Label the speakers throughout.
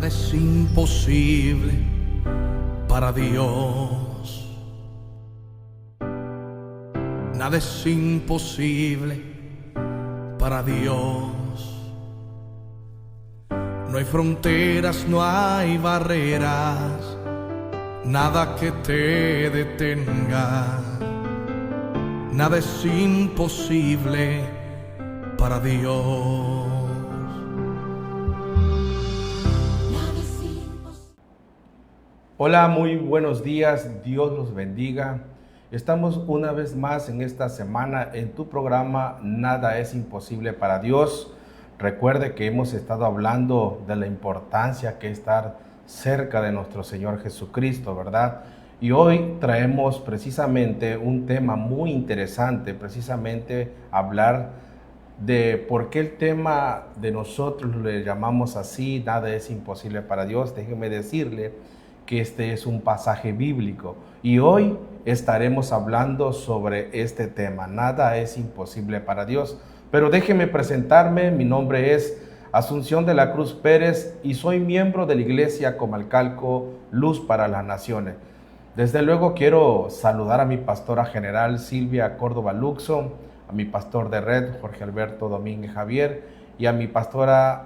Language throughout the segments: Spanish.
Speaker 1: Nada es imposible para Dios. Nada es imposible para Dios. No hay fronteras, no hay barreras, nada que te detenga. Nada es imposible para Dios.
Speaker 2: Hola, muy buenos días, Dios los bendiga. Estamos una vez más en esta semana en tu programa Nada es imposible para Dios. Recuerde que hemos estado hablando de la importancia que es estar cerca de nuestro Señor Jesucristo, ¿verdad? Y hoy traemos precisamente un tema muy interesante, precisamente hablar de por qué el tema de nosotros le llamamos así, nada es imposible para Dios. Déjeme decirle que este es un pasaje bíblico y hoy estaremos hablando sobre este tema, nada es imposible para Dios. Pero déjeme presentarme, mi nombre es Asunción de la Cruz Pérez y soy miembro de la Iglesia Comalcalco Luz para las Naciones. Desde luego quiero saludar a mi pastora general Silvia Córdoba Luxo, a mi pastor de red Jorge Alberto Domínguez Javier y a mi pastora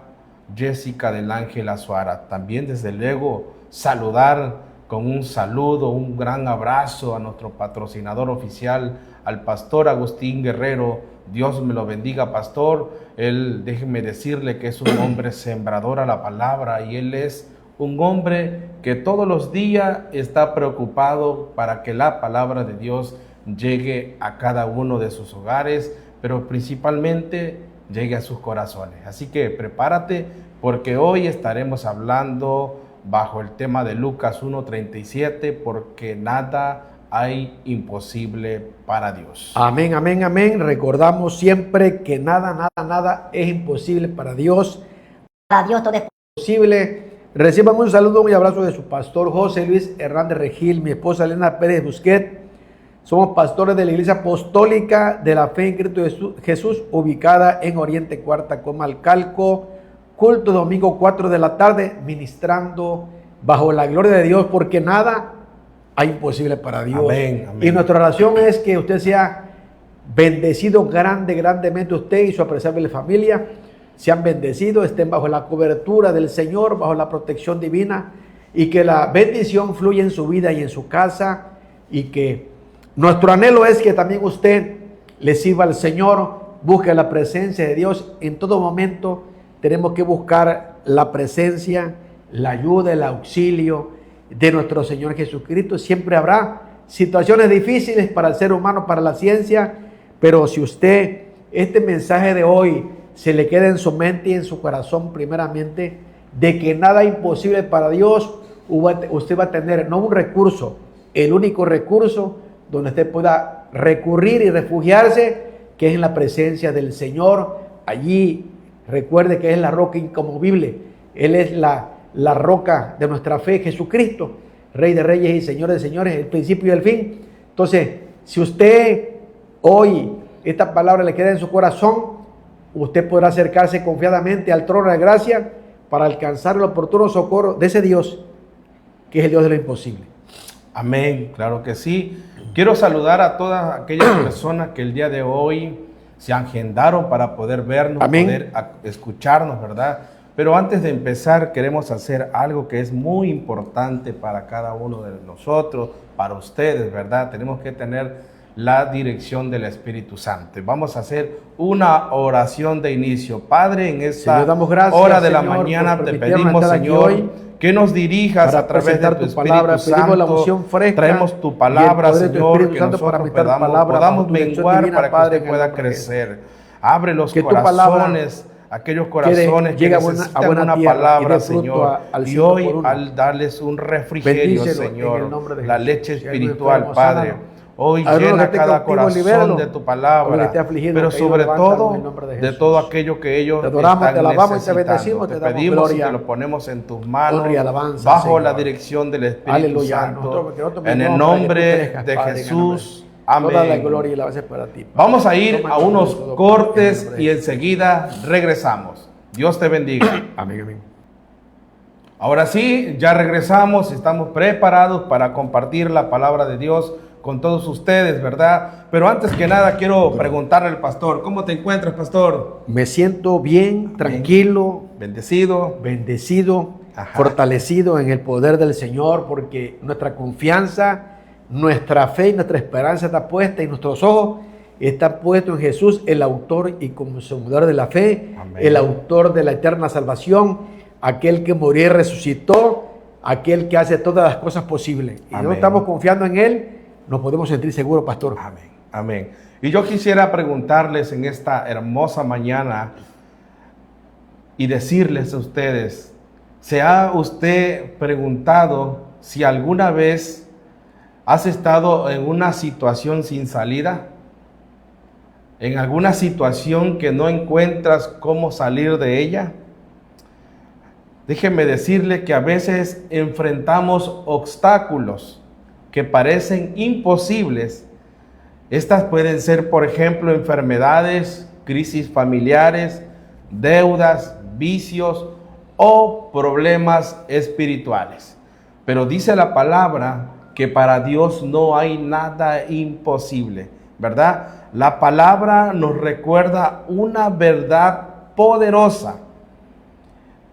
Speaker 2: Jessica del Ángel Azuara. También desde luego saludar con un saludo, un gran abrazo a nuestro patrocinador oficial, al pastor Agustín Guerrero. Dios me lo bendiga, pastor. Él, déjeme decirle que es un hombre sembrador a la palabra y él es un hombre que todos los días está preocupado para que la palabra de Dios llegue a cada uno de sus hogares, pero principalmente llegue a sus corazones. Así que prepárate porque hoy estaremos hablando bajo el tema de Lucas 1:37, porque nada hay imposible para Dios.
Speaker 3: Amén, amén, amén. Recordamos siempre que nada es imposible para Dios.
Speaker 4: Para Dios todo es
Speaker 3: Posible. Reciban un saludo y abrazo de su pastor José Luis Hernández Regil, mi esposa Elena Pérez Busquet. Somos pastores de la Iglesia Apostólica de la Fe en Cristo Jesús, ubicada en Oriente Cuarta, Comalcalco. Culto domingo 4 de la tarde, ministrando bajo la gloria de Dios, porque nada hay imposible para Dios.
Speaker 2: Amén, amén.
Speaker 3: Y nuestra oración es que usted sea bendecido grandemente, usted y su apreciable familia sean bendecidos, estén bajo la cobertura del Señor, bajo la protección divina, y que la bendición fluya en su vida y en su casa, y que nuestro anhelo es que también usted le sirva al Señor, busque la presencia de Dios en todo momento. Tenemos que buscar la presencia, la ayuda, el auxilio de nuestro Señor Jesucristo. Siempre habrá situaciones difíciles para el ser humano, para la ciencia, pero si usted, este mensaje de hoy, se le queda en su mente y en su corazón primeramente, de que nada es imposible para Dios, usted va a tener no un recurso, el único recurso donde usted pueda recurrir y refugiarse, que es en la presencia del Señor. Allí recuerde que es la roca inconmovible. Él es la roca de nuestra fe, Jesucristo, Rey de Reyes y Señor de Señores, el principio y el fin. Entonces, si usted hoy esta palabra le queda en su corazón, usted podrá acercarse confiadamente al trono de gracia para alcanzar el oportuno socorro de ese Dios, que es el Dios de lo imposible.
Speaker 2: Amén, claro que sí. Quiero saludar a todas aquellas personas que el día de hoy se agendaron para poder vernos,
Speaker 3: Amén.
Speaker 2: poder escucharnos, ¿verdad? Pero antes de empezar, queremos hacer algo que es muy importante para cada uno de nosotros, para ustedes, ¿verdad? Tenemos que tener la dirección del Espíritu Santo. Vamos a hacer una oración de inicio. Padre, en esta
Speaker 3: Señor, damos gracias,
Speaker 2: hora de la
Speaker 3: Señor,
Speaker 2: mañana
Speaker 3: por
Speaker 2: te
Speaker 3: permitirnos
Speaker 2: pedimos,
Speaker 3: estar aquí
Speaker 2: Señor,
Speaker 3: hoy
Speaker 2: que nos dirijas
Speaker 3: para
Speaker 2: a través de
Speaker 3: presentar
Speaker 2: tu
Speaker 3: tu palabra.
Speaker 2: Espíritu
Speaker 3: Pedimos la
Speaker 2: Santo.
Speaker 3: unción fresca
Speaker 2: Traemos tu
Speaker 3: y
Speaker 2: palabra,
Speaker 3: el poder de tu
Speaker 2: Señor,
Speaker 3: Espíritu
Speaker 2: que
Speaker 3: Santo para
Speaker 2: nosotros
Speaker 3: meter palabra
Speaker 2: podamos
Speaker 3: bajo tu dirección
Speaker 2: menguar
Speaker 3: divina,
Speaker 2: para que
Speaker 3: Padre,
Speaker 2: usted
Speaker 3: en el
Speaker 2: pueda
Speaker 3: nombre de
Speaker 2: crecer. Abre los
Speaker 3: Que tu palabra
Speaker 2: corazones, aquellos corazones que
Speaker 3: llegue a
Speaker 2: necesitan
Speaker 3: buena
Speaker 2: una
Speaker 3: tierra y
Speaker 2: palabra,
Speaker 3: dé fruto
Speaker 2: Señor.
Speaker 3: al
Speaker 2: Y
Speaker 3: 100
Speaker 2: hoy,
Speaker 3: por uno.
Speaker 2: al darles un refrigerio,
Speaker 3: Bendícelo en
Speaker 2: Señor,
Speaker 3: el nombre de
Speaker 2: la
Speaker 3: Jesús.
Speaker 2: leche
Speaker 3: Si hay algún
Speaker 2: espiritual,
Speaker 3: enfermo,
Speaker 2: Padre.
Speaker 3: sánalo.
Speaker 2: Hoy
Speaker 3: A uno que
Speaker 2: llena
Speaker 3: esté
Speaker 2: cada
Speaker 3: cautivo,
Speaker 2: corazón
Speaker 3: libéralo.
Speaker 2: de tu
Speaker 3: A uno que
Speaker 2: palabra,
Speaker 3: esté afligido,
Speaker 2: pero
Speaker 3: caído,
Speaker 2: sobre
Speaker 3: levántalo
Speaker 2: todo
Speaker 3: en el nombre de
Speaker 2: de
Speaker 3: Jesús.
Speaker 2: todo aquello que ellos
Speaker 3: Te adoramos,
Speaker 2: están
Speaker 3: te alabamos y te
Speaker 2: necesitando.
Speaker 3: bendecimos,
Speaker 2: Te
Speaker 3: te damos
Speaker 2: pedimos y
Speaker 3: gloria,
Speaker 2: te lo ponemos en tus manos,
Speaker 3: honra y alabanza,
Speaker 2: bajo
Speaker 3: Señor.
Speaker 2: la dirección del Espíritu
Speaker 3: Aleluya.
Speaker 2: Santo,
Speaker 3: Nosotros que nosotros
Speaker 2: en el
Speaker 3: pedimos para que tú
Speaker 2: nombre
Speaker 3: crezcas,
Speaker 2: de
Speaker 3: Padre, en el nombre de
Speaker 2: Jesús.
Speaker 3: Toda la
Speaker 2: Amén.
Speaker 3: gloria y la base para ti, Padre.
Speaker 2: Vamos a ir
Speaker 3: Toma
Speaker 2: a
Speaker 3: el control
Speaker 2: unos
Speaker 3: de todo,
Speaker 2: cortes
Speaker 3: en el nombre
Speaker 2: y
Speaker 3: de
Speaker 2: enseguida regresamos. Dios te bendiga.
Speaker 3: Amén, amén.
Speaker 2: Ahora sí, ya regresamos, estamos preparados para compartir la palabra de Dios con todos ustedes, ¿verdad? Pero antes que nada quiero preguntarle al pastor, ¿cómo te encuentras, pastor?
Speaker 3: Me siento bien, tranquilo,
Speaker 2: Bendecido.
Speaker 3: bendecido,
Speaker 2: Ajá.
Speaker 3: fortalecido en el poder del Señor, porque nuestra confianza, nuestra fe y nuestra esperanza está puesta y nuestros ojos están puestos en Jesús, el autor y consumador de la fe,
Speaker 2: Amén.
Speaker 3: el autor de la eterna salvación, aquel que murió y resucitó, aquel que hace todas las cosas posibles. Y
Speaker 2: Amén.
Speaker 3: no estamos confiando en Él, nos podemos sentir seguros, pastor.
Speaker 2: Amén, amén. Y yo quisiera preguntarles en esta hermosa mañana y decirles a ustedes, ¿se ha usted preguntado si alguna vez has estado en una situación sin salida? ¿En alguna situación que no encuentras cómo salir de ella? Déjeme decirle que a veces enfrentamos obstáculos que parecen imposibles. Estas pueden ser, por ejemplo, enfermedades, crisis familiares, deudas, vicios o problemas espirituales. Pero dice la palabra que para Dios no hay nada imposible, ¿verdad? La palabra nos recuerda una verdad poderosa.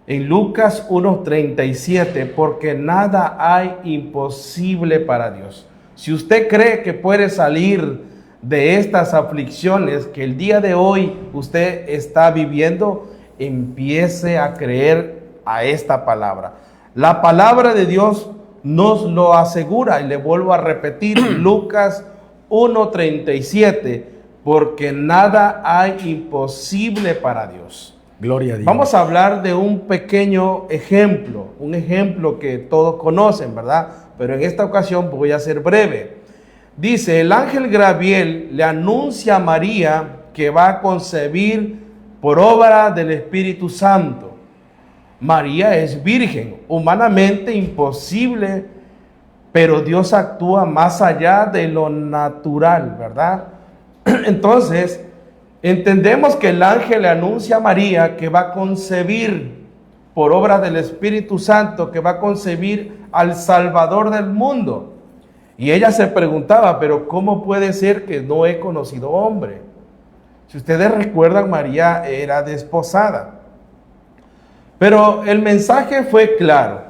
Speaker 2: En Lucas 1:37, porque nada hay imposible para Dios. Si usted cree que puede salir de estas aflicciones que el día de hoy usted está viviendo, empiece a creer a esta palabra. La palabra de Dios nos lo asegura, y le vuelvo a repetir, Lucas 1:37, porque nada hay imposible para Dios.
Speaker 3: Gloria a Dios.
Speaker 2: Vamos a hablar de un pequeño ejemplo, un ejemplo que todos conocen, ¿verdad? Pero en esta ocasión voy a ser breve. Dice, el ángel Gabriel le anuncia a María que va a concebir por obra del Espíritu Santo. María es virgen, humanamente imposible, pero Dios actúa más allá de lo natural, ¿verdad? Entonces, entendemos que el ángel le anuncia a María que va a concebir por obra del Espíritu Santo, que va a concebir al Salvador del mundo. Y ella se preguntaba, pero ¿cómo puede ser que no he conocido hombre? Si ustedes recuerdan, María era desposada. Pero el mensaje fue claro.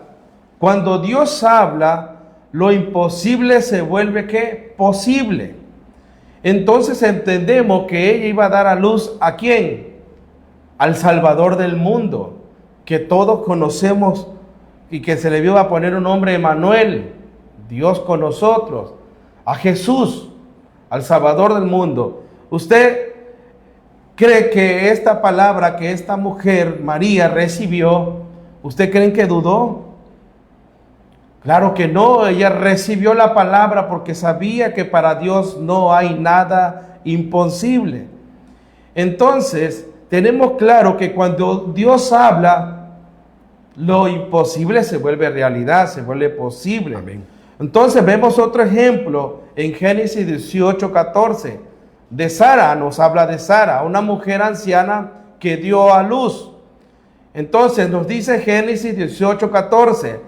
Speaker 2: Cuando Dios habla, lo imposible se vuelve ¿qué? Posible. Entonces entendemos que ella iba a dar a luz ¿a quién? Al Salvador del mundo, que todos conocemos y que se le iba a poner un nombre, Emmanuel, Dios con nosotros, a Jesús, al Salvador del mundo. ¿Usted cree que esta palabra que esta mujer, María, recibió, usted cree que dudó? Claro que no, ella recibió la palabra porque sabía que para Dios no hay nada imposible. Entonces, tenemos claro que cuando Dios habla, lo imposible se vuelve realidad, se vuelve posible.
Speaker 3: Amén.
Speaker 2: Entonces, vemos otro ejemplo en Génesis 18:14. De Sara, nos habla de Sara, una mujer anciana que dio a luz. Entonces, nos dice Génesis 18:14.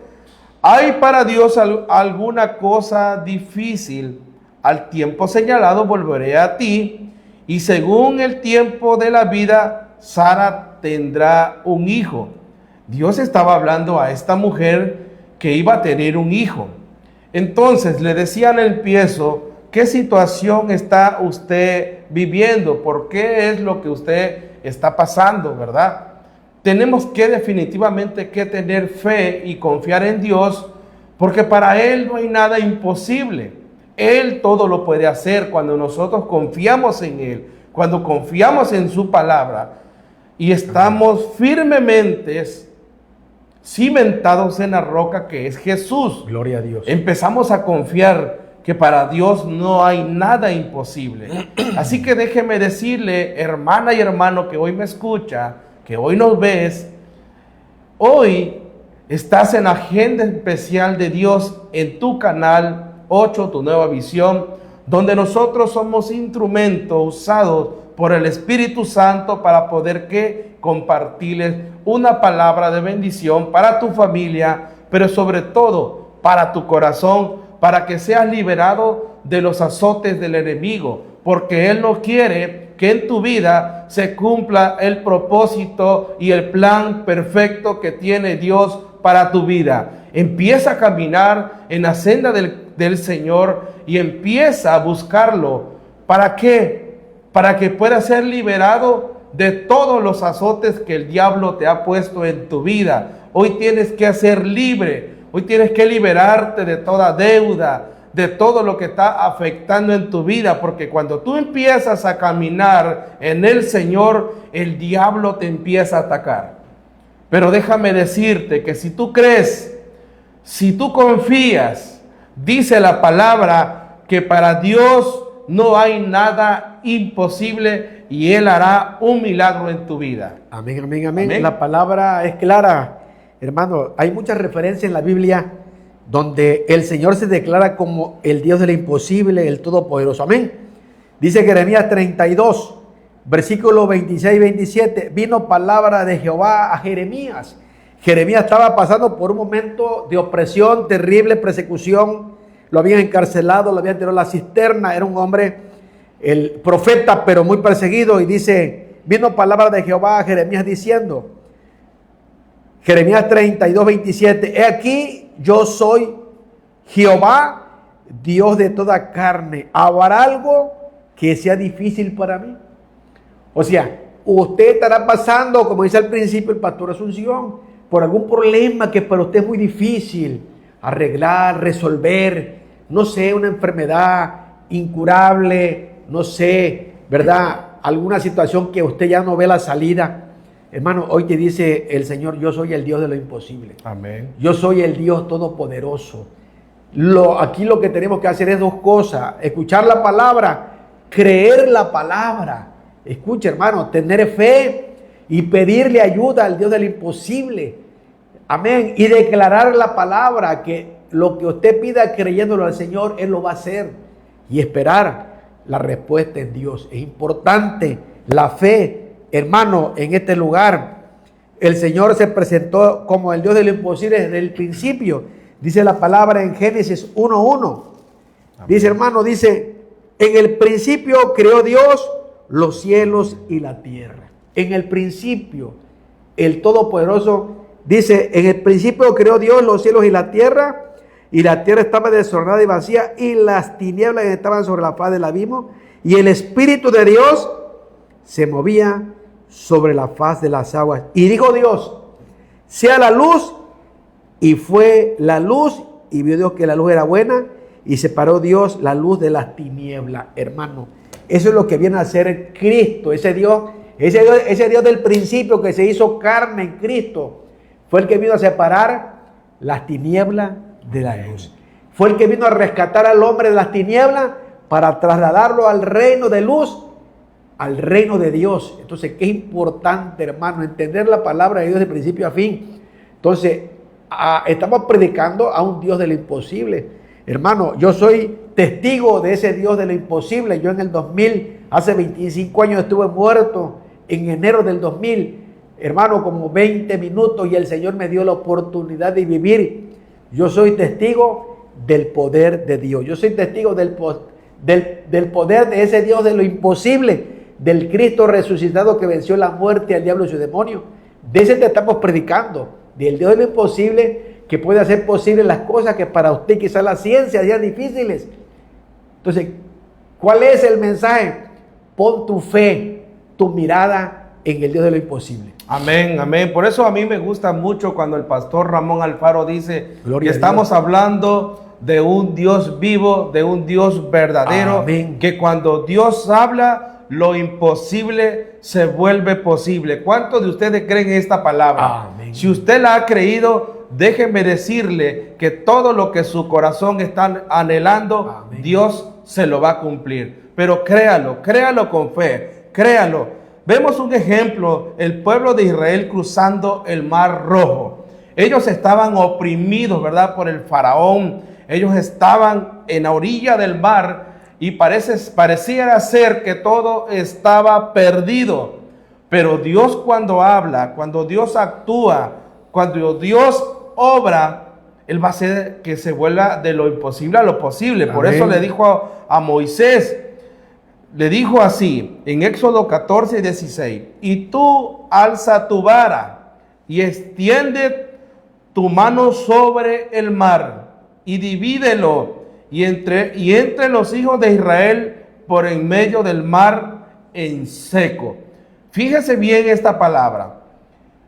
Speaker 2: ¿Hay para Dios alguna cosa difícil? Al tiempo señalado volveré a ti, y según el tiempo de la vida, Sara tendrá un hijo. Dios estaba hablando a esta mujer que iba a tener un hijo. Entonces le decía al empiezo, ¿qué situación está usted viviendo? ¿Por qué es lo que usted está pasando, verdad? Tenemos que definitivamente que tener fe y confiar en Dios, porque para Él no hay nada imposible. Él todo lo puede hacer cuando nosotros confiamos en Él, cuando confiamos en su palabra y estamos firmemente cimentados en la roca que es Jesús.
Speaker 3: Gloria a Dios.
Speaker 2: Empezamos a confiar que para Dios no hay nada imposible. Así que déjeme decirle, hermana y hermano que hoy me escucha, que hoy nos ves, hoy estás en la agenda especial de Dios en tu canal 8, Tu Nueva Visión, donde nosotros somos instrumentos usados por el Espíritu Santo para poder compartirles una palabra de bendición para tu familia, pero sobre todo para tu corazón, para que seas liberado de los azotes del enemigo, porque Él no quiere que en tu vida se cumpla el propósito y el plan perfecto que tiene Dios para tu vida. Empieza a caminar en la senda del Señor y empieza a buscarlo. ¿Para qué? Para que puedas ser liberado de todos los azotes que el diablo te ha puesto en tu vida. Hoy tienes que ser libre. Hoy tienes que liberarte de toda deuda, de todo lo que está afectando en tu vida, porque cuando tú empiezas a caminar en el Señor, el diablo te empieza a atacar. Pero déjame decirte que si tú crees, si tú confías, dice la palabra que para Dios no hay nada imposible y Él hará un milagro en tu vida.
Speaker 3: Amén, amén, amén. La palabra es clara, hermano. Hay muchas referencias en la Biblia donde el Señor se declara como el Dios de lo imposible, el Todopoderoso. Amén. Dice Jeremías 32, versículos 26 y 27. Vino palabra de Jehová a Jeremías. Jeremías estaba pasando por un momento de opresión, terrible persecución. Lo habían encarcelado, lo habían tirado a la cisterna. Era un hombre, el profeta, pero muy perseguido. Y dice, vino palabra de Jehová a Jeremías diciendo, Jeremías 32, 27. He aquí, yo soy Jehová, Dios de toda carne. ¿Habrá algo que sea difícil para mí? O sea, usted estará pasando, como dice al principio el pastor Asunción, por algún problema que para usted es muy difícil arreglar, resolver, no sé, una enfermedad incurable, no sé, ¿verdad? Alguna situación que usted ya no ve la salida. Hermano, hoy te dice el Señor, yo soy el Dios de lo imposible.
Speaker 2: Amén.
Speaker 3: Yo soy el Dios todopoderoso. Aquí lo que tenemos que hacer es dos cosas: escuchar la palabra, creer la palabra. Escucha, hermano, tener fe y pedirle ayuda al Dios de lo imposible. Amén. Y declarar la palabra, que lo que usted pida creyéndolo al Señor, Él lo va a hacer. Y esperar la respuesta en Dios. Es importante la fe. Hermano, en este lugar, el Señor se presentó como el Dios de lo imposible desde el principio. Dice la palabra en Génesis 1:1. Dice, hermano, dice, en el principio creó Dios los cielos y la tierra. En el principio, el Todopoderoso dice, en el principio creó Dios los cielos y la tierra estaba desordenada y vacía, y las tinieblas estaban sobre la faz del abismo, y el Espíritu de Dios se movía sobre la faz de las aguas. Y dijo Dios, sea la luz, y fue la luz, y vio Dios que la luz era buena, y separó Dios la luz de las tinieblas. Hermano, eso es lo que viene a hacer Cristo, ese Dios del principio que se hizo carne en Cristo, fue el que vino a separar las tinieblas de la luz. Fue el que vino a rescatar al hombre de las tinieblas para trasladarlo al reino de luz, al reino de Dios. Entonces, qué importante, hermano, entender la palabra de Dios de principio a fin. Entonces, estamos predicando a un Dios de lo imposible. Hermano, yo soy testigo de ese Dios de lo imposible. Yo en el 2000, hace 25 años estuve muerto, en enero del 2000, hermano, como 20 minutos, y el Señor me dio la oportunidad de vivir. Yo soy testigo del poder de Dios. Yo soy testigo del poder de ese Dios de lo imposible, del Cristo resucitado que venció la muerte, al diablo y su demonio. De ese te estamos predicando, del Dios de lo imposible, que puede hacer posible las cosas que para usted quizás la ciencia sean difíciles. Entonces, ¿cuál es el mensaje? Pon tu fe, tu mirada en el Dios de lo imposible.
Speaker 2: Amén, amén. Por eso a mí me gusta mucho cuando el pastor Ramón Alfaro dice
Speaker 3: Gloria
Speaker 2: que estamos hablando de un Dios vivo, de un Dios verdadero.
Speaker 3: Amén.
Speaker 2: Que cuando Dios habla, lo imposible se vuelve posible. ¿Cuántos de ustedes creen esta palabra?
Speaker 3: Amén.
Speaker 2: Si usted la ha creído, déjeme decirle que todo lo que su corazón está anhelando,
Speaker 3: Amén,
Speaker 2: Dios se lo va a cumplir. Pero créalo con fe, créalo. Vemos un ejemplo, el pueblo de Israel cruzando el Mar Rojo. Ellos estaban oprimidos, ¿verdad?, por el faraón. Ellos estaban en la orilla del mar y pareciera ser que todo estaba perdido. Pero Dios cuando habla, cuando Dios actúa, cuando Dios obra, Él va a hacer que se vuelva de lo imposible a lo posible. Por
Speaker 3: Amén.
Speaker 2: eso le dijo a Moisés, le dijo así, en Éxodo 14, 16, y tú alza tu vara y extiende tu mano sobre el mar y divídelo y entre los hijos de Israel por en medio del mar en seco. Fíjese bien esta palabra.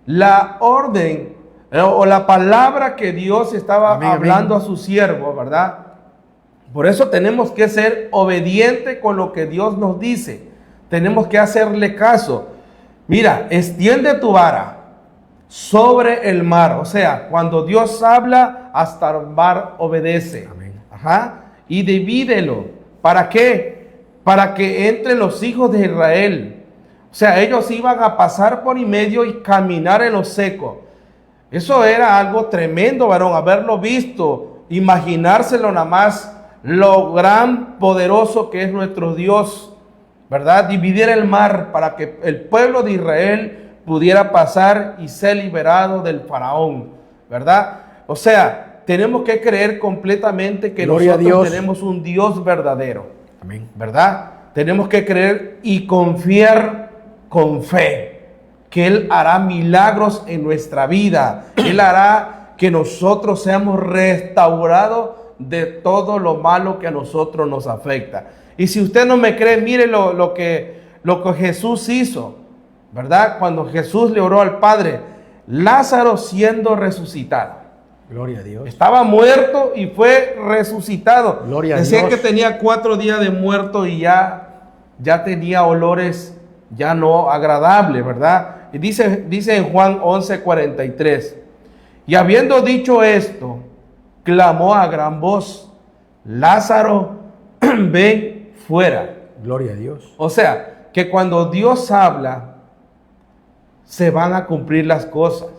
Speaker 2: La orden o la palabra que Dios estaba
Speaker 3: Amén,
Speaker 2: hablando
Speaker 3: amén.
Speaker 2: a su siervo, ¿verdad? Por eso tenemos que ser obedientes con lo que Dios nos dice. Tenemos que hacerle caso. Mira, extiende tu vara sobre el mar. O sea, cuando Dios habla, hasta el mar obedece.
Speaker 3: Amén.
Speaker 2: Ajá. Y divídelo. ¿Para qué? Para que entren los hijos de Israel. O sea, ellos iban a pasar por en medio y caminar en lo seco. Eso era algo tremendo, varón, haberlo visto, imaginárselo nada más, lo gran, poderoso que es nuestro Dios, ¿verdad? Dividir el mar para que el pueblo de Israel pudiera pasar y ser liberado del faraón, ¿verdad? O sea, tenemos que creer completamente que
Speaker 3: Gloria a
Speaker 2: nosotros
Speaker 3: Dios.
Speaker 2: tenemos un Dios verdadero,
Speaker 3: Amén.
Speaker 2: ¿verdad? Tenemos que creer y confiar con fe que Él hará milagros en nuestra vida. Él hará que nosotros seamos restaurados de todo lo malo que a nosotros nos afecta. Y si usted no me cree, mire lo que Jesús hizo, ¿verdad? Cuando Jesús le oró al Padre, Lázaro siendo resucitado.
Speaker 3: Gloria a Dios.
Speaker 2: Estaba muerto y fue resucitado.
Speaker 3: Gloria a
Speaker 2: Decía
Speaker 3: Dios.
Speaker 2: que tenía 4 días de muerto y ya tenía olores ya no agradables, ¿verdad? Y dice en Juan 11:43, y habiendo dicho esto, clamó a gran voz, Lázaro, ven fuera.
Speaker 3: Gloria a Dios.
Speaker 2: O sea, que cuando Dios habla, se van a cumplir las cosas.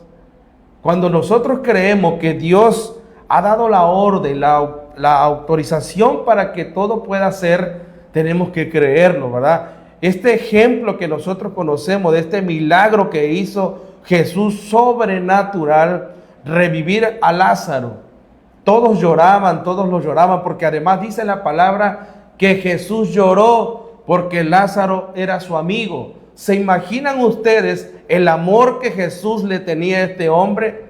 Speaker 2: Cuando nosotros creemos que Dios ha dado la orden, la autorización para que todo pueda ser, tenemos que creerlo, ¿verdad? Este ejemplo que nosotros conocemos de este milagro que hizo Jesús sobrenatural, revivir a Lázaro. Todos lo lloraban porque además dice la palabra que Jesús lloró porque Lázaro era su amigo. ¿Se imaginan ustedes el amor que Jesús le tenía a este hombre?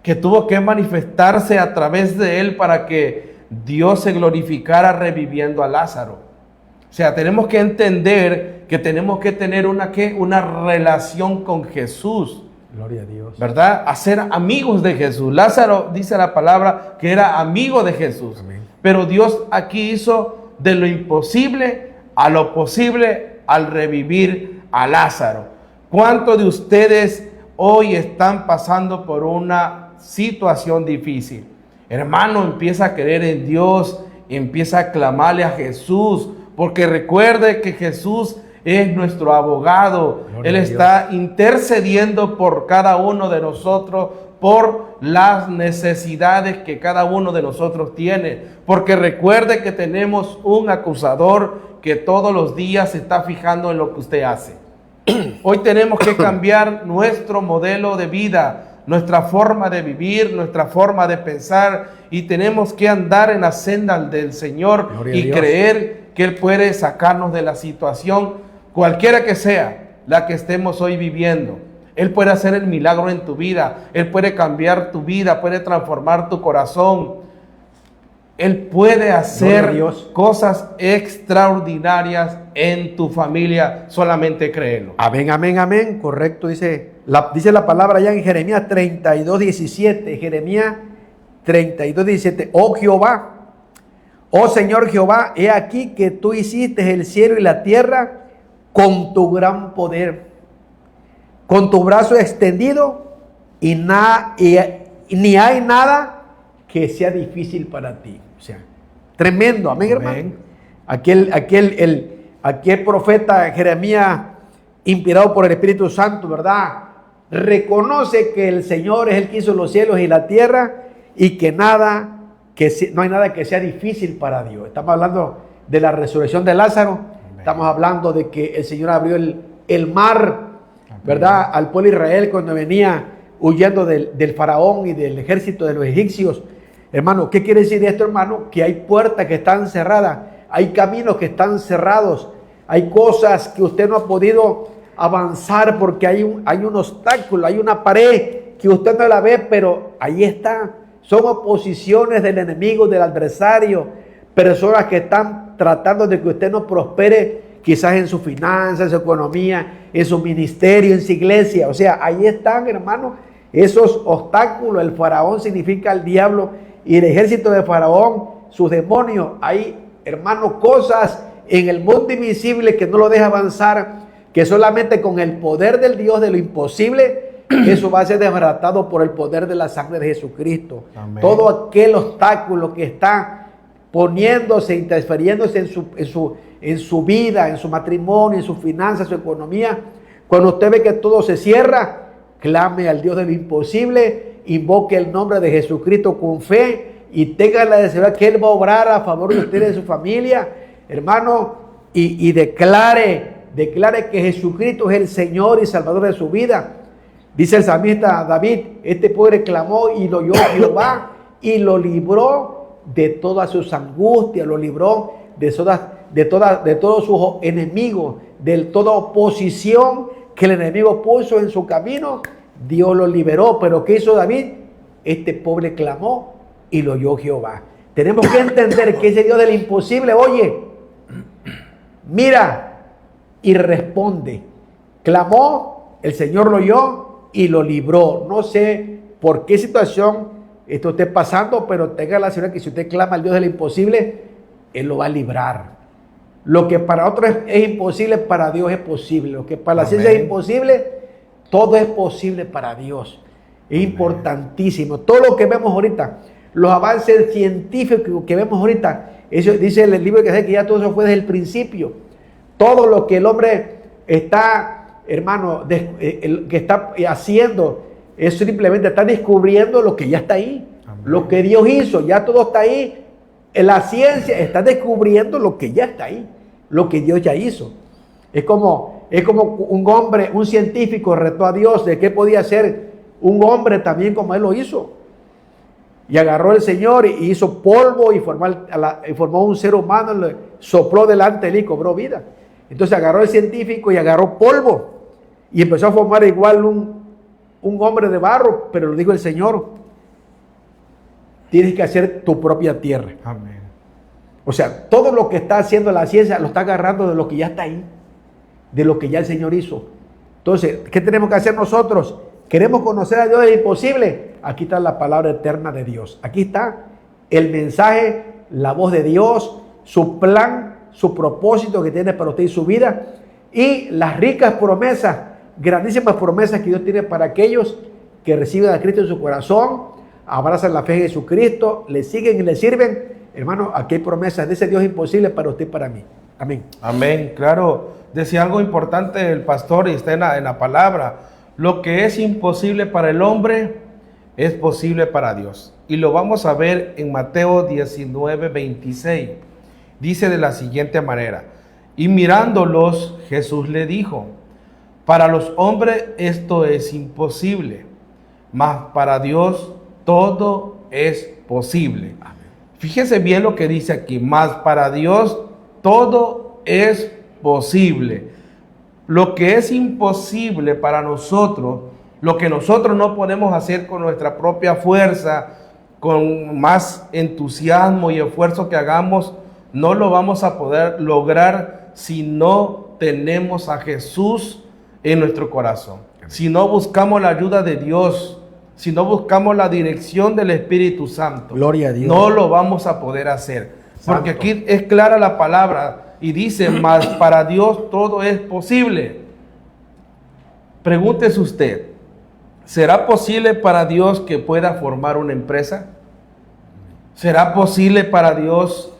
Speaker 2: Que tuvo que manifestarse a través de él para que Dios se glorificara reviviendo a Lázaro. O sea, tenemos que entender que tenemos que tener una relación con Jesús.
Speaker 3: Gloria a Dios.
Speaker 2: ¿Verdad? A ser amigos de Jesús. Lázaro dice la palabra que era amigo de Jesús.
Speaker 3: Amén.
Speaker 2: Pero Dios aquí hizo de lo imposible a lo posible al revivir a Lázaro. ¿Cuántos de ustedes hoy están pasando por una situación difícil? Hermano, empieza a creer en Dios, empieza a clamarle a Jesús, porque recuerde que Jesús es nuestro abogado.
Speaker 3: Gloria
Speaker 2: Él
Speaker 3: a
Speaker 2: está intercediendo por cada uno de nosotros, por las necesidades que cada uno de nosotros tiene. Porque recuerde que tenemos un acusador que todos los días se está fijando en lo que usted hace. Hoy tenemos que cambiar nuestro modelo de vida, nuestra forma de vivir, nuestra forma de pensar, y tenemos que andar en la senda del Señor.
Speaker 3: Gloria a
Speaker 2: Y
Speaker 3: Dios.
Speaker 2: creer que Él puede sacarnos de la situación, cualquiera que sea la que estemos hoy viviendo. Él puede hacer el milagro en tu vida, Él puede cambiar tu vida, puede transformar tu corazón. Él puede
Speaker 3: Gloria a
Speaker 2: hacer
Speaker 3: Dios.
Speaker 2: cosas extraordinarias en tu familia, solamente créelo.
Speaker 3: Amén, amén, amén. Correcto, dice la palabra allá en Jeremías 32:17. Jeremías 32:17. Oh Jehová, oh Señor Jehová, he aquí que tú hiciste el cielo y la tierra con tu gran poder, con tu brazo extendido, y ni hay nada que sea difícil para ti. O sea, tremendo, amén, hermano. Aquel profeta Jeremías, inspirado por el Espíritu Santo, ¿verdad? Reconoce que el Señor es el que hizo los cielos y la tierra, y que no hay nada que sea difícil para Dios. Estamos hablando de la resurrección de Lázaro. Estamos hablando de que el Señor abrió el mar, ¿verdad? Al pueblo de Israel cuando venía huyendo del faraón y del ejército de los egipcios. Hermano, ¿qué quiere decir esto, hermano? Que hay puertas que están cerradas, hay caminos que están cerrados, hay cosas que usted no ha podido avanzar porque hay un obstáculo, hay una pared que usted no la ve, pero ahí está. Son oposiciones del enemigo, del adversario, personas que están tratando de que usted no prospere, quizás en su finanza, en su economía, en su ministerio, en su iglesia. O sea, ahí están, hermano, esos obstáculos. El faraón significa el diablo y el ejército de faraón, sus demonios. Hay, hermano, cosas en el mundo invisible que no lo deja avanzar, que solamente con el poder del Dios de lo imposible, eso va a ser desbaratado por el poder de la sangre de Jesucristo. Amén. Todo aquel obstáculo que está poniéndose, interfiriéndose en su vida, en su matrimonio, en su finanzas, en su economía, cuando usted ve que todo se cierra, clame al Dios de lo imposible, invoque el nombre de Jesucristo con fe y tenga la seguridad que Él va a obrar a favor de usted y de su familia, hermano, y declare que Jesucristo es el Señor y Salvador de su vida. Dice el salmista David, este pobre clamó y lo oyó Jehová y lo libró de todas sus angustias, lo libró de todos sus enemigos, de toda oposición que el enemigo puso en su camino. Dios lo liberó. Pero ¿qué hizo David? Este pobre clamó y lo oyó Jehová. Tenemos que entender que ese Dios del imposible, oye, mira y responde. Clamó, el Señor lo oyó y lo libró. No sé por qué situación esto esté pasando, pero tenga la seguridad que si usted clama al Dios del imposible, Él lo va a librar. Lo que para otros es imposible, para Dios es posible. Lo que para la ciencia es imposible, todo es posible para Dios. Es importantísimo. Todo lo que vemos ahorita, los avances científicos que vemos ahorita, eso dice el libro que ya todo eso fue desde el principio. Todo lo que el hombre está, hermano, que está haciendo, es simplemente está descubriendo lo que ya está ahí. Amén. Lo que Dios hizo, ya todo está ahí. La ciencia está descubriendo lo que ya está ahí, lo que Dios ya hizo. Es como un hombre, un científico retó a Dios de qué podía hacer un hombre también como Él lo hizo. Y agarró el Señor y hizo polvo y formó un ser humano, le sopló delante de Él y cobró vida. Entonces agarró el científico y agarró polvo y empezó a formar igual un hombre de barro, pero lo dijo el Señor, tienes que hacer tu propia tierra. Amén. O sea, todo lo que está haciendo la ciencia lo está agarrando de lo que ya está ahí, de lo que ya el Señor hizo. Entonces, ¿qué tenemos que hacer nosotros? ¿Queremos conocer a Dios de lo imposible? Aquí está la palabra eterna de Dios. Aquí está el mensaje, la voz de Dios, su plan, su propósito que tiene para usted y su vida, y las ricas promesas, grandísimas promesas que Dios tiene para aquellos que reciben a Cristo en su corazón, abrazan la fe en Jesucristo, le siguen y le sirven. Hermano, aquí hay promesas de ese Dios imposible para usted y para mí. Amén.
Speaker 2: Amén, claro. Decía algo importante el pastor y está en la palabra. Lo que es imposible para el hombre es posible para Dios. Y lo vamos a ver en Mateo 19:26. Dice de la siguiente manera: y mirándolos, Jesús le dijo, para los hombres esto es imposible, mas para Dios todo es posible. Amén. Fíjese bien lo que dice aquí, mas para Dios todo es posible. Lo que es imposible para nosotros, lo que nosotros no podemos hacer con nuestra propia fuerza, con más entusiasmo y esfuerzo que hagamos, no lo vamos a poder lograr si no tenemos a Jesús en nuestro corazón. Si no buscamos la ayuda de Dios, si no buscamos la dirección del Espíritu Santo,
Speaker 3: gloria a Dios,
Speaker 2: no lo vamos a poder hacer. Porque aquí es clara la palabra y dice, mas para Dios todo es posible. Pregúntese usted, ¿será posible para Dios que pueda formar una empresa? ¿Será posible para Dios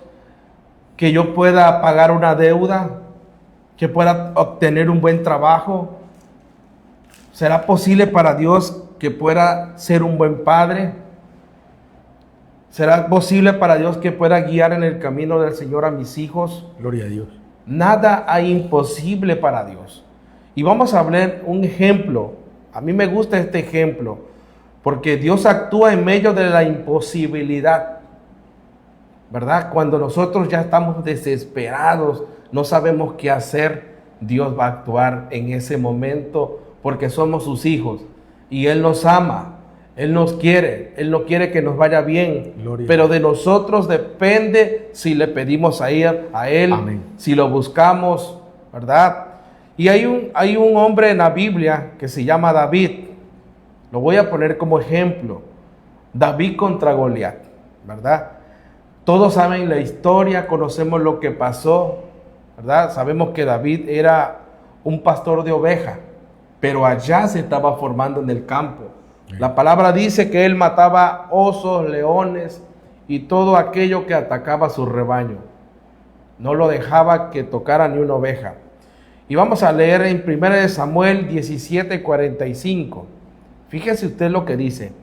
Speaker 2: que yo pueda pagar una deuda? ¿Que pueda obtener un buen trabajo? ¿Será posible para Dios que pueda ser un buen padre? ¿Será posible para Dios que pueda guiar en el camino del Señor a mis hijos?
Speaker 3: Gloria a Dios.
Speaker 2: Nada hay imposible para Dios. Y vamos a hablar un ejemplo. A mí me gusta este ejemplo, porque Dios actúa en medio de la imposibilidad, ¿verdad? Cuando nosotros ya estamos desesperados, no sabemos qué hacer, Dios va a actuar en ese momento, porque somos sus hijos y Él nos ama. Él nos quiere, Él no quiere que nos vaya bien, pero de nosotros depende si le pedimos a Él,
Speaker 3: Amén.
Speaker 2: Si lo buscamos, ¿verdad? Y hay un hombre en la Biblia que se llama David, lo voy a poner como ejemplo, David contra Goliat, ¿verdad? Todos saben la historia, conocemos lo que pasó, ¿verdad? Sabemos que David era un pastor de ovejas, pero allá se estaba formando en el campo. La palabra dice que él mataba osos, leones y todo aquello que atacaba su rebaño. No lo dejaba que tocara ni una oveja. Y vamos a leer en 1 Samuel 17:45. Fíjese usted lo que dice.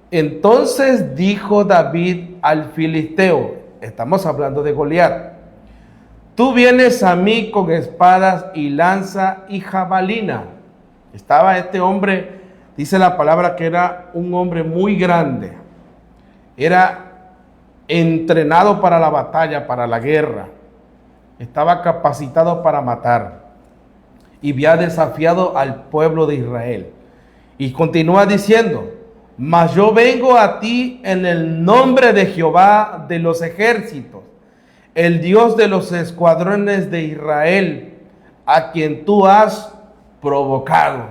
Speaker 2: Entonces dijo David al filisteo, estamos hablando de Goliat, tú vienes a mí con espadas y lanza y jabalina. Estaba este hombre, dice la palabra que era un hombre muy grande. Era entrenado para la batalla, para la guerra. Estaba capacitado para matar. Y había desafiado al pueblo de Israel. Y continúa diciendo, mas yo vengo a ti en el nombre de Jehová de los ejércitos, el Dios de los escuadrones de Israel, a quien tú has provocado.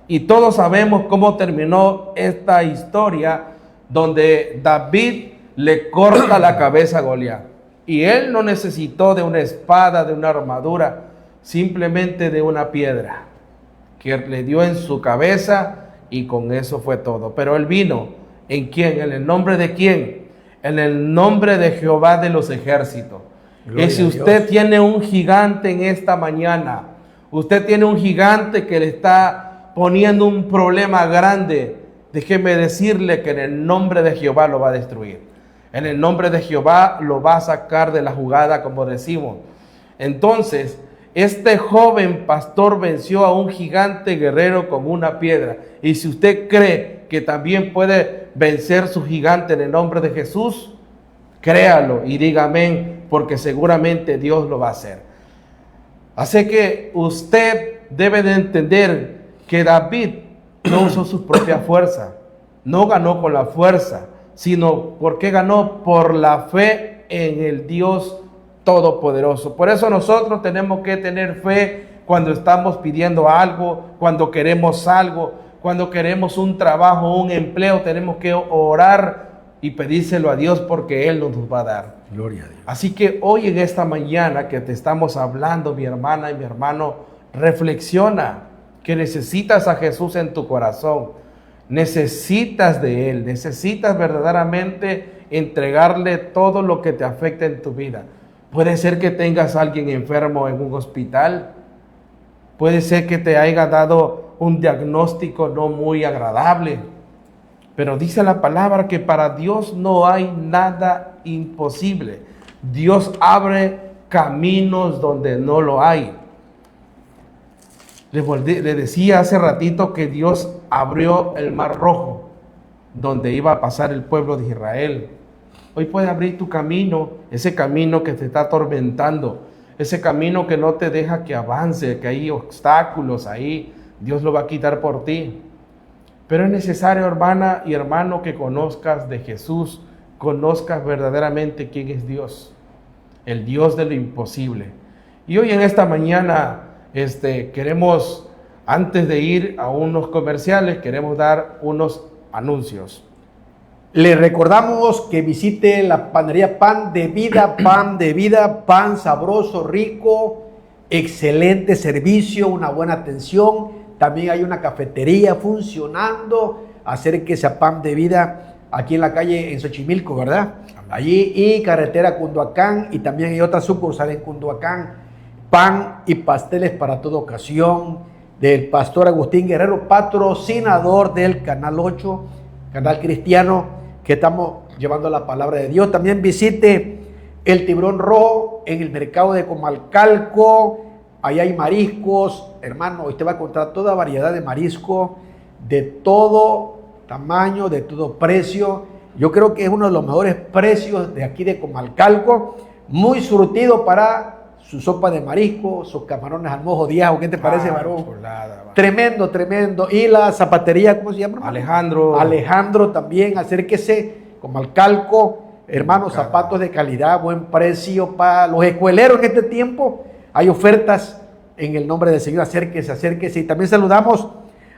Speaker 2: Y todos sabemos cómo terminó esta historia, donde David le corta la cabeza a Goliat. Y él no necesitó de una espada, de una armadura, simplemente de una piedra que le dio en su cabeza, y con eso fue todo. Pero él vino, ¿en quién? ¿En el nombre de quién? En el nombre de Jehová de los ejércitos. Y si usted tiene un gigante en esta mañana, usted tiene un gigante que le está poniendo un problema grande, déjeme decirle que en el nombre de Jehová lo va a destruir. En el nombre de Jehová lo va a sacar de la jugada, como decimos. Entonces, este joven pastor venció a un gigante guerrero con una piedra. Y si usted cree que también puede vencer su gigante en el nombre de Jesús, créalo y diga amén, porque seguramente Dios lo va a hacer. Así que usted debe de entender que David no usó su propia fuerza, no ganó con la fuerza, sino porque ganó por la fe en el Dios Todopoderoso. Por eso nosotros tenemos que tener fe cuando estamos pidiendo algo, cuando queremos algo, cuando queremos un trabajo, un empleo, tenemos que orar y pedírselo a Dios, porque Él nos va a dar.
Speaker 3: Gloria a Dios.
Speaker 2: Así que hoy, en esta mañana que te estamos hablando, mi hermana y mi hermano, reflexiona que necesitas a Jesús en tu corazón, necesitas de Él, necesitas verdaderamente entregarle todo lo que te afecta en tu vida. Puede ser que tengas a alguien enfermo en un hospital, puede ser que te haya dado un diagnóstico no muy agradable, pero dice la palabra que para Dios no hay nada imposible. Dios abre caminos donde no lo hay. Le decía hace ratito que Dios abrió el Mar Rojo, donde iba a pasar el pueblo de Israel. Hoy puede abrir tu camino, ese camino que te está atormentando, ese camino que no te deja que avance, que hay obstáculos ahí. Dios lo va a quitar por ti. Pero es necesario, hermana y hermano, que conozcas de Jesús, conozcas verdaderamente quién es Dios, el Dios de lo imposible. Y hoy en esta mañana queremos, antes de ir a unos comerciales, queremos dar unos anuncios.
Speaker 3: Le recordamos que visite la panadería Pan de Vida, pan sabroso, rico, excelente servicio, una buena atención. También hay una cafetería funcionando. Acérquese a Pan de Vida aquí en la calle en Xochimilco, ¿verdad? Allí, y carretera Cunduacán, y también hay otra sucursal en Cunduacán. Pan y pasteles para toda ocasión, del pastor Agustín Guerrero, patrocinador del Canal 8, Canal Cristiano, que estamos llevando la palabra de Dios. También visite el Tiburón Rojo en el mercado de Comalcalco, Ahí hay mariscos, hermano, usted va a encontrar toda variedad de marisco, de todo tamaño, de todo precio. Yo creo que es uno de los mejores precios de aquí de Comalcalco, muy surtido para su sopa de marisco, sus camarones al mojo de ajo. ¿Qué te parece, varón?
Speaker 2: Chulada,
Speaker 3: Tremendo, tremendo. Y la zapatería, ¿cómo se llama, hermano?
Speaker 2: Alejandro.
Speaker 3: Alejandro también, acérquese, Comalcalco, hermano, zapatos de calidad, buen precio para los escueleros en este tiempo. Hay ofertas en el nombre del Señor, acérquese, acérquese. Y también saludamos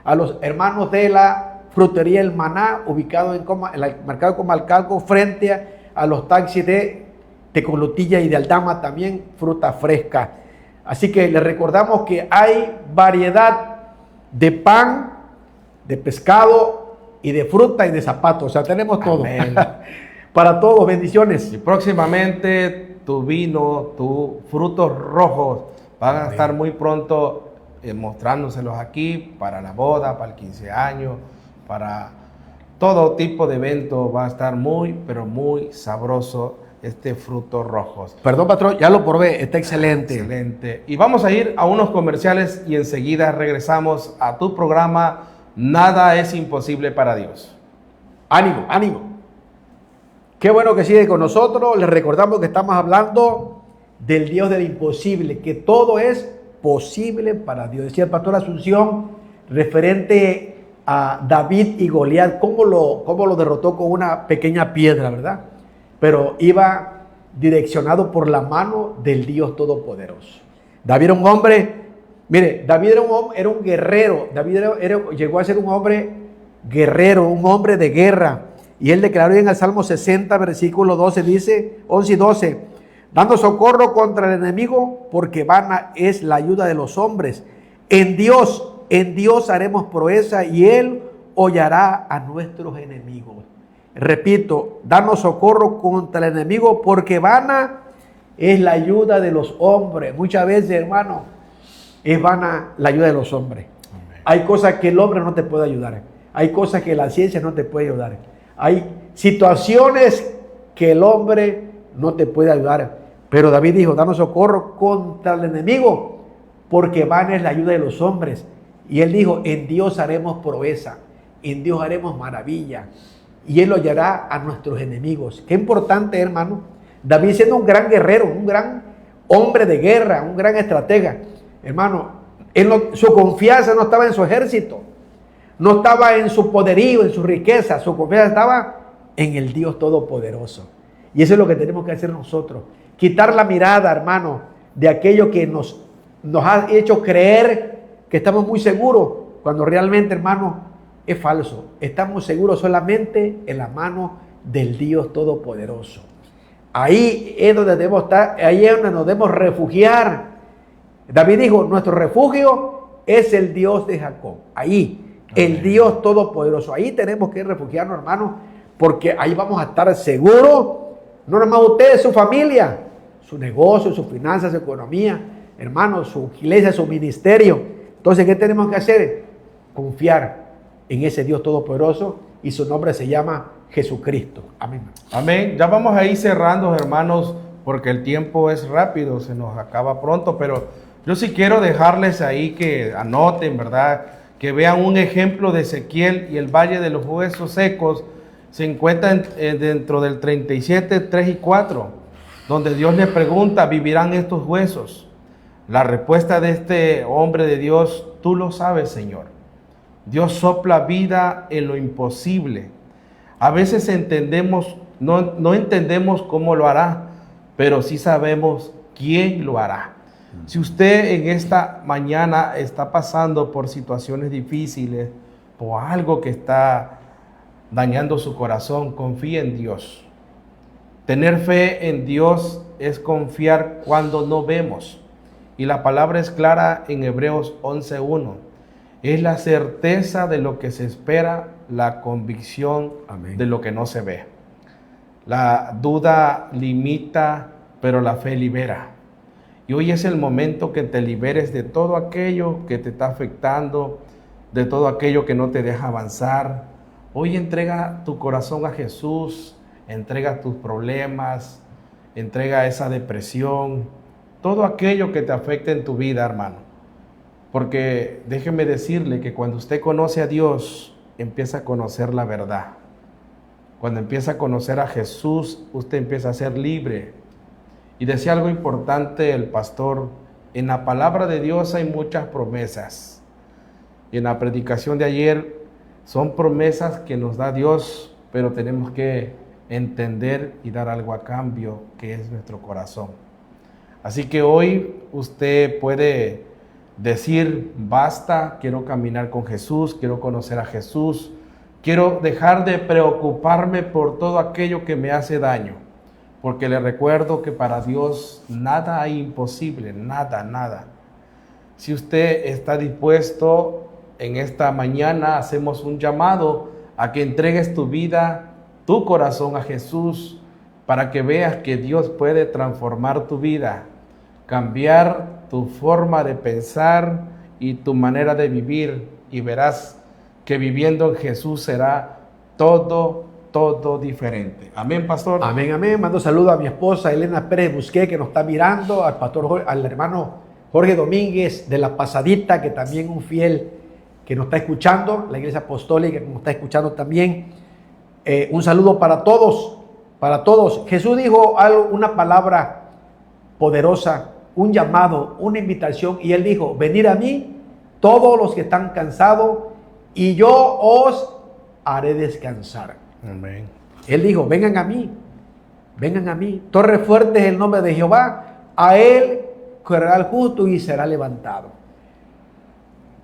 Speaker 3: a los hermanos de la frutería El Maná, ubicado en el mercado de Comalcalco, frente a los taxis de Tecolutilla y de Aldama, también fruta fresca. Así que les recordamos que hay variedad de pan, de pescado y de fruta y de zapatos. O sea, tenemos todo. Para todos, bendiciones.
Speaker 2: Y próximamente tu vino, tus frutos rojos van a estar muy pronto mostrándoselos aquí para la boda, para el 15 años, para todo tipo de evento. Va a estar muy, pero muy sabroso este fruto rojos.
Speaker 3: Perdón, patrón, ya lo probé, está excelente.
Speaker 2: Excelente. Y vamos a ir a unos comerciales y enseguida regresamos a tu programa Nada es imposible para Dios.
Speaker 3: Ánimo, ánimo. Qué bueno que sigue con nosotros. Les recordamos que estamos hablando del Dios del imposible, que todo es posible para Dios. Decía el pastor Asunción, referente a David y Goliat, cómo lo derrotó con una pequeña piedra, ¿verdad? Pero iba direccionado por la mano del Dios Todopoderoso. David era un hombre, mire, David era un guerrero. David llegó a ser un hombre guerrero, un hombre de guerra. Y él declaró en el Salmo 60, versículo 12, dice, 11 y 12, dando socorro contra el enemigo, porque vana es la ayuda de los hombres. En Dios haremos proeza y Él hollará a nuestros enemigos. Repito, danos socorro contra el enemigo, porque vana es la ayuda de los hombres. Muchas veces, hermano, es vana la ayuda de los hombres. Amén. Hay cosas que el hombre no te puede ayudar. Hay cosas que la ciencia no te puede ayudar. Hay situaciones que el hombre no te puede ayudar. Pero David dijo, danos socorro contra el enemigo, porque vana es la ayuda de los hombres. Y él dijo, en Dios haremos proeza, en Dios haremos maravilla, y Él hollará a nuestros enemigos. Qué importante, hermano. David siendo un gran guerrero, un gran hombre de guerra, un gran estratega. Hermano, su confianza no estaba en su ejército, no estaba en su poderío, en su riqueza. Su confianza estaba en el Dios Todopoderoso. Y eso es lo que tenemos que hacer nosotros. Quitar la mirada, hermano, de aquello que nos ha hecho creer que estamos muy seguros, cuando realmente, hermano, es falso. Estamos seguros solamente en la mano del Dios Todopoderoso. Ahí es donde debemos estar, ahí es donde nos debemos refugiar. David dijo, nuestro refugio es el Dios de Jacob. Ahí, el Dios Todopoderoso. Ahí tenemos que refugiarnos, hermano, porque ahí vamos a estar seguros. No nomás ustedes, su familia, su negocio, sus finanzas, su economía, hermano, su iglesia, su ministerio. Entonces, ¿qué tenemos que hacer? Confiar en ese Dios Todopoderoso, y su nombre se llama Jesucristo. Amén.
Speaker 2: Amén. Ya vamos a ir cerrando, hermanos, porque el tiempo es rápido, se nos acaba pronto, pero yo sí quiero dejarles ahí que anoten, ¿verdad? Que vean un ejemplo de Ezequiel y el Valle de los Huesos Secos. Se encuentra dentro del 37, 3 y 4, donde Dios le pregunta, ¿vivirán estos huesos? La respuesta de este hombre de Dios, tú lo sabes, Señor. Dios sopla vida en lo imposible. A veces no entendemos cómo lo hará, pero sí sabemos quién lo hará. Si usted en esta mañana está pasando por situaciones difíciles, por algo que está dañando su corazón, confíe en Dios. Tener fe en Dios es confiar cuando no vemos. Y la palabra es clara en Hebreos 11:1. Es la certeza de lo que se espera, la convicción de lo que no se ve. La duda limita, pero la fe libera. Y hoy es el momento que te liberes de todo aquello que te está afectando, de todo aquello que no te deja avanzar. Hoy entrega tu corazón a Jesús, entrega tus problemas, entrega esa depresión, todo aquello que te afecte en tu vida, hermano. Porque déjeme decirle que cuando usted conoce a Dios, empieza a conocer la verdad. Cuando empieza a conocer a Jesús, usted empieza a ser libre. Y decía algo importante el pastor: en la palabra de Dios hay muchas promesas. Y en la predicación de ayer son promesas que nos da Dios, pero tenemos que entender y dar algo a cambio, que es nuestro corazón. Así que hoy usted puede decir: basta, quiero caminar con Jesús, quiero conocer a Jesús, quiero dejar de preocuparme por todo aquello que me hace daño, porque le recuerdo que para Dios nada hay imposible, nada. Si usted está dispuesto, en esta mañana hacemos un llamado a que entregues tu vida, tu corazón a Jesús, para que veas que Dios puede transformar tu vida, cambiar tu forma de pensar y tu manera de vivir, y verás que viviendo en Jesús será todo diferente. Amén, pastor.
Speaker 3: Amén. Mando saludo a mi esposa Elena Pérez Busqué, que nos está mirando, al pastor, al hermano Jorge Domínguez de La Pasadita, que también un fiel que nos está escuchando, la iglesia apostólica que nos está escuchando también. Un saludo para todos. Jesús dijo algo, una palabra poderosa, un llamado, una invitación, y él dijo: venid a mí todos los que están cansados y yo os haré descansar.
Speaker 2: Amén.
Speaker 3: Él dijo: vengan a mí. Torre fuerte es el nombre de Jehová, a él correrá el justo y será levantado.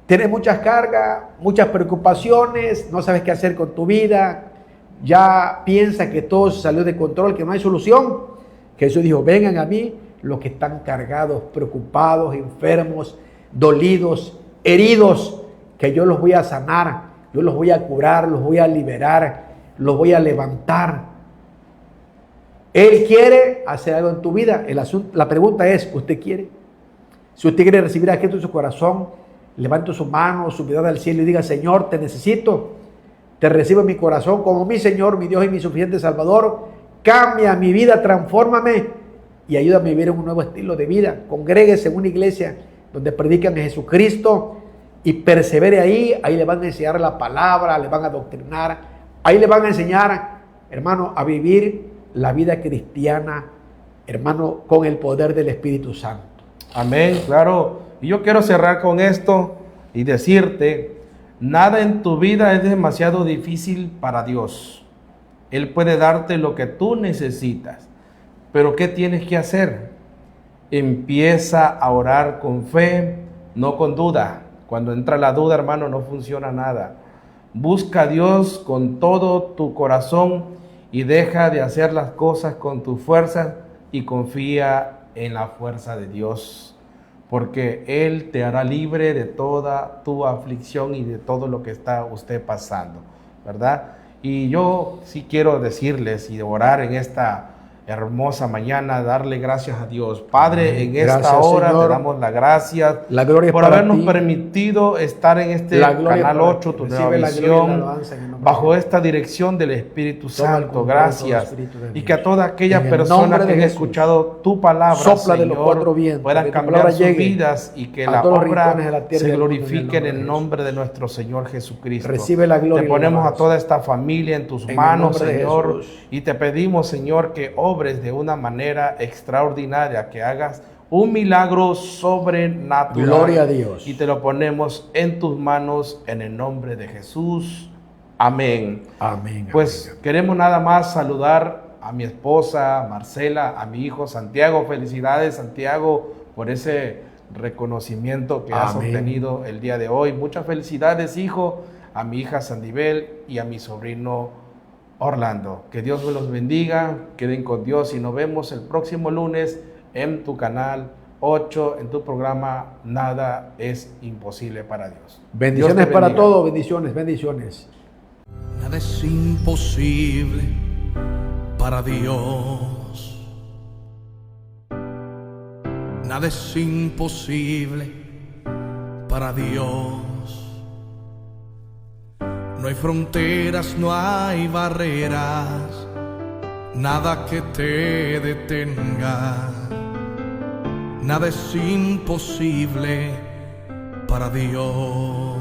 Speaker 3: Tienes muchas cargas, muchas preocupaciones, no sabes qué hacer con tu vida, ya piensas que todo salió de control, que no hay solución. Jesús dijo: vengan a mí los que están cargados, preocupados, enfermos, dolidos, heridos, que yo los voy a sanar, yo los voy a curar, los voy a liberar, los voy a levantar. Él quiere hacer algo en tu vida. La pregunta es: ¿usted quiere? Si usted quiere recibir a Cristo en su corazón, levante su mano, su mirada al cielo y diga: Señor, te necesito, te recibo en mi corazón como mi Señor, mi Dios y mi suficiente Salvador. Cambia mi vida, transfórmame y ayúdame a vivir en un nuevo estilo de vida. Congréguese en una iglesia donde predican a Jesucristo y persevere ahí. Ahí le van a enseñar la palabra, le van a adoctrinar, ahí le van a enseñar, hermano, a vivir la vida cristiana, hermano, con el poder del Espíritu Santo.
Speaker 2: Amén, claro. Y yo quiero cerrar con esto y decirte: nada en tu vida es demasiado difícil para Dios. Él puede darte lo que tú necesitas. Pero ¿qué tienes que hacer? Empieza a orar con fe, no con duda. Cuando entra la duda, hermano, no funciona nada. Busca a Dios con todo tu corazón y deja de hacer las cosas con tus fuerzas y confía en la fuerza de Dios, porque Él te hará libre de toda tu aflicción y de todo lo que está usted pasando, ¿verdad? Y yo sí quiero decirles y orar en esta hermosa mañana, darle gracias a Dios. Padre, en esta hora, Señor, te damos las gracias,
Speaker 3: la gloria
Speaker 2: por
Speaker 3: para
Speaker 2: habernos
Speaker 3: ti.
Speaker 2: Permitido estar en este Canal 8, tu nueva visión, bajo esta dirección del Espíritu Santo. Gracias. Y que a todas aquellas personas que han escuchado tu palabra,
Speaker 3: sopla de los
Speaker 2: Señor,
Speaker 3: cuatro vientos,
Speaker 2: puedan
Speaker 3: que tu
Speaker 2: cambiar
Speaker 3: palabra
Speaker 2: sus
Speaker 3: llegue
Speaker 2: vidas y que
Speaker 3: a
Speaker 2: la
Speaker 3: todos los
Speaker 2: obra
Speaker 3: rincones de la tierra
Speaker 2: se
Speaker 3: y del mundo
Speaker 2: glorifique en el
Speaker 3: de
Speaker 2: nombre de nuestro Señor Jesucristo.
Speaker 3: Recibe la gloria
Speaker 2: Te
Speaker 3: y la
Speaker 2: ponemos a
Speaker 3: alabanza.
Speaker 2: toda esta familia en tus
Speaker 3: En el
Speaker 2: manos,
Speaker 3: nombre de
Speaker 2: Señor,
Speaker 3: Jesús.
Speaker 2: y te pedimos, Señor, que obres de una manera extraordinaria, que hagas un milagro sobrenatural.
Speaker 3: Gloria a Dios.
Speaker 2: Y te lo ponemos en tus manos en el nombre de Jesús. Amén.
Speaker 3: Amén.
Speaker 2: Pues
Speaker 3: amén.
Speaker 2: queremos nada más saludar a mi esposa Marcela, a mi hijo Santiago. Felicidades, Santiago, por ese reconocimiento que has
Speaker 3: Amén.
Speaker 2: obtenido el día de hoy. Muchas felicidades, hijo, a mi hija Sandivel y a mi sobrino Orlando. Que Dios me los bendiga, queden con Dios y nos vemos el próximo lunes en tu canal 8, en tu programa Nada es Imposible para Dios.
Speaker 3: Bendiciones
Speaker 2: Dios te
Speaker 3: para
Speaker 2: bendiga.
Speaker 3: todos, bendiciones.
Speaker 1: Nada es imposible para Dios. Nada es imposible para Dios. No hay fronteras, no hay barreras, nada que te detenga. nada es imposible para Dios.